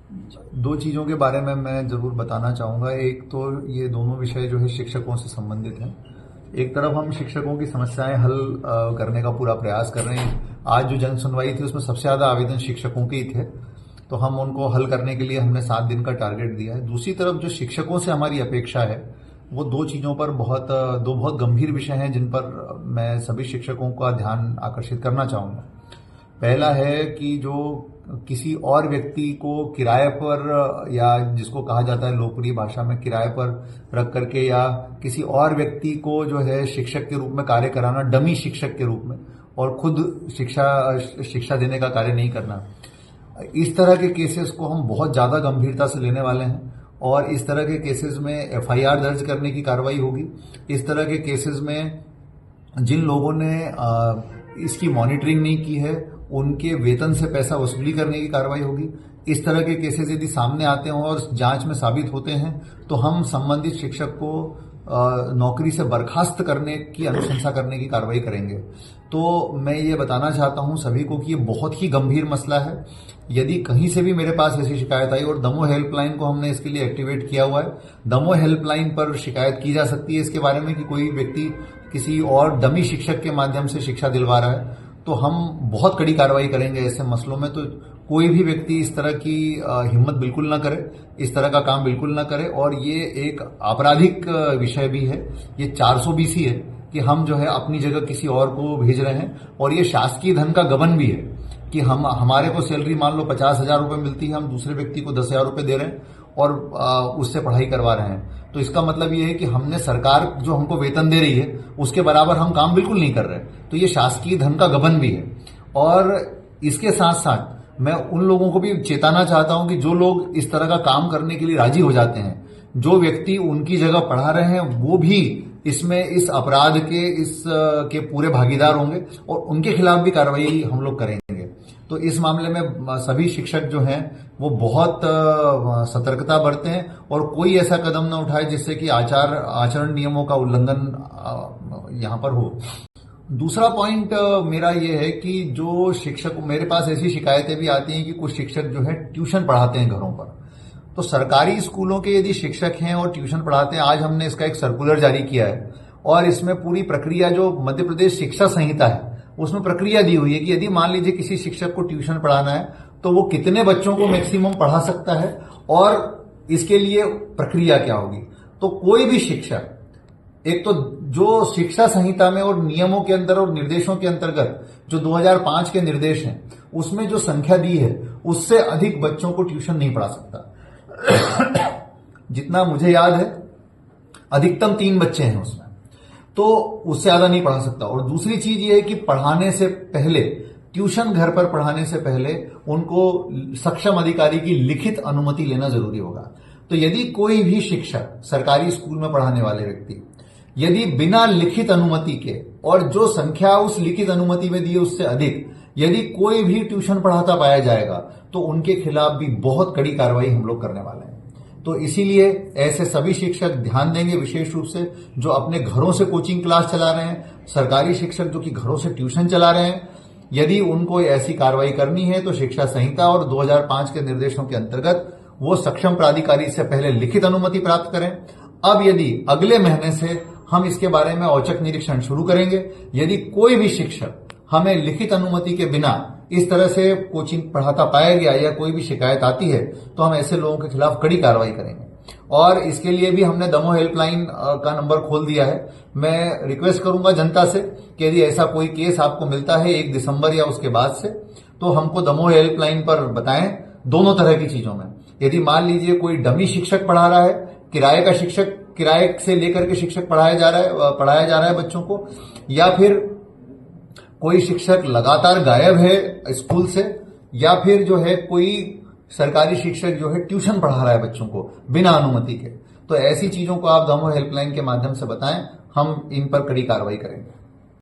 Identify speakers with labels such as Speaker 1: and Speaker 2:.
Speaker 1: दो चीज़ों के बारे में मैं ज़रूर बताना चाहूँगा। एक तो ये दोनों विषय जो है शिक्षकों से संबंधित हैं। एक तरफ हम शिक्षकों की समस्याएं हल करने का पूरा प्रयास कर रहे हैं। आज जो जन सुनवाई थी उसमें सबसे ज़्यादा आवेदन शिक्षकों के ही थे, तो हम उनको हल करने के लिए हमने 7 दिन का टारगेट दिया है। दूसरी तरफ जो शिक्षकों से हमारी अपेक्षा है वो दो चीज़ों पर दो बहुत गंभीर विषय हैं जिन पर मैं सभी शिक्षकों का ध्यान आकर्षित करना चाहूँगा। पहला है कि जो किसी और व्यक्ति को किराए पर, या जिसको कहा जाता है लोकप्रिय भाषा में किराए पर रख करके, या किसी और व्यक्ति को जो है शिक्षक के रूप में कार्य कराना, डमी शिक्षक के रूप में, और खुद शिक्षा देने का कार्य नहीं करना। इस तरह के केसेस को हम बहुत ज़्यादा गंभीरता से लेने वाले हैं और इस तरह के केसेस में एफआईआर दर्ज करने की कार्रवाई होगी। इस तरह के केसेस में जिन लोगों ने इसकी मॉनिटरिंग नहीं की है उनके वेतन से पैसा वसूली करने की कार्रवाई होगी। इस तरह के केसेस यदि सामने आते हैं और जांच में साबित होते हैं तो हम संबंधित शिक्षक को नौकरी से बर्खास्त करने की अनुशंसा करने की कार्रवाई करेंगे। तो मैं ये बताना चाहता हूं सभी को कि ये बहुत ही गंभीर मसला है। यदि कहीं से भी मेरे पास ऐसी शिकायत आई, और दमोह हेल्पलाइन को हमने इसके लिए एक्टिवेट किया हुआ है, दमोह हेल्पलाइन पर शिकायत की जा सकती है इसके बारे में कि कोई व्यक्ति किसी और डमी शिक्षक के माध्यम से शिक्षा दिलवा रहा है, तो हम बहुत कड़ी कार्रवाई करेंगे ऐसे मसलों में। तो कोई भी व्यक्ति इस तरह की हिम्मत बिल्कुल ना करे, इस तरह का काम बिल्कुल ना करे। और ये एक आपराधिक विषय भी है, ये 420 है कि हम जो है अपनी जगह किसी और को भेज रहे हैं, और ये शासकीय धन का गबन भी है कि हमारे को सैलरी मान लो 50,000 रुपए मिलती है, हम दूसरे व्यक्ति को 10,000 रुपए दे रहे हैं और उससे पढ़ाई करवा रहे हैं। तो इसका मतलब ये है कि हमने सरकार जो हमको वेतन दे रही है उसके बराबर हम काम बिल्कुल नहीं कर रहे। तो ये शासकीय धन का गबन भी है। और इसके साथ साथ मैं उन लोगों को भी चेताना चाहता हूं कि जो लोग इस तरह का काम करने के लिए राजी हो जाते हैं, जो व्यक्ति उनकी जगह पढ़ा रहे हैं वो भी इसमें इस अपराध के पूरे भागीदार होंगे और उनके खिलाफ भी कार्रवाई हम लोग करेंगे। तो इस मामले में सभी शिक्षक जो हैं वो बहुत सतर्कता बरतें हैं और कोई ऐसा कदम न उठाए जिससे कि आचरण नियमों का उल्लंघन यहां पर हो। दूसरा पॉइंट मेरा ये है कि जो शिक्षक, मेरे पास ऐसी शिकायतें भी आती हैं कि कुछ शिक्षक जो है ट्यूशन पढ़ाते हैं घरों पर। तो सरकारी स्कूलों के यदि शिक्षक हैं और ट्यूशन पढ़ाते हैं, आज हमने इसका एक सर्कुलर जारी किया है और इसमें पूरी प्रक्रिया जो मध्य प्रदेश शिक्षा संहिता है उसमें प्रक्रिया दी हुई है कि यदि मान लीजिए किसी शिक्षक को ट्यूशन पढ़ाना है तो वो कितने बच्चों को मैक्सिमम पढ़ा सकता है और इसके लिए प्रक्रिया क्या होगी। तो कोई भी शिक्षक, एक तो जो शिक्षा संहिता में और नियमों के अंदर और निर्देशों के अंतर्गत जो 2005 के निर्देश हैं उसमें जो संख्या दी है उससे अधिक बच्चों को ट्यूशन नहीं पढ़ा सकता। जितना मुझे याद है अधिकतम 3 बच्चे हैं उसमें, तो उससे ज्यादा नहीं पढ़ा सकता। और दूसरी चीज ये है कि पढ़ाने से पहले, ट्यूशन घर पर पढ़ाने से पहले उनको सक्षम अधिकारी की लिखित अनुमति लेना जरूरी होगा। तो यदि कोई भी शिक्षक, सरकारी स्कूल में पढ़ाने वाले व्यक्ति, यदि बिना लिखित अनुमति के, और जो संख्या उस लिखित अनुमति में दी है उससे अधिक, यदि कोई भी ट्यूशन पढ़ाता पाया जाएगा तो उनके खिलाफ भी बहुत कड़ी कार्रवाई हम लोग करने वाले हैं। तो इसीलिए ऐसे सभी शिक्षक ध्यान देंगे, विशेष रूप से जो अपने घरों से कोचिंग क्लास चला रहे हैं, सरकारी शिक्षक जो कि घरों से ट्यूशन चला रहे हैं, यदि उनको ऐसी कार्रवाई करनी है तो शिक्षा संहिता और 2005 के निर्देशों के अंतर्गत वो सक्षम प्राधिकारी से पहले लिखित अनुमति प्राप्त करें। अब यदि अगले महीने से हम इसके बारे में औचक निरीक्षण शुरू करेंगे, यदि कोई भी शिक्षक हमें लिखित अनुमति के बिना इस तरह से कोचिंग पढ़ाता पाया गया या कोई भी शिकायत आती है तो हम ऐसे लोगों के खिलाफ कड़ी कार्रवाई करेंगे। और इसके लिए भी हमने दमोह हेल्पलाइन का नंबर खोल दिया है। मैं रिक्वेस्ट करूंगा जनता से कि यदि ऐसा कोई केस आपको मिलता है 1 दिसंबर या उसके बाद से, तो हमको दमोह हेल्पलाइन पर बताएं। दोनों तरह की चीजों में, यदि मान लीजिए कोई डमी शिक्षक पढ़ा रहा है, किराए का शिक्षक, किराए से लेकर के शिक्षक पढ़ाया जा रहा है बच्चों को, या फिर कोई शिक्षक लगातार गायब है स्कूल से, या फिर जो है कोई सरकारी शिक्षक जो है ट्यूशन पढ़ा रहा है बच्चों को बिना अनुमति के, तो ऐसी चीजों को आप दमोह हेल्पलाइन के माध्यम से बताएं, हम इन पर कड़ी कार्रवाई करेंगे।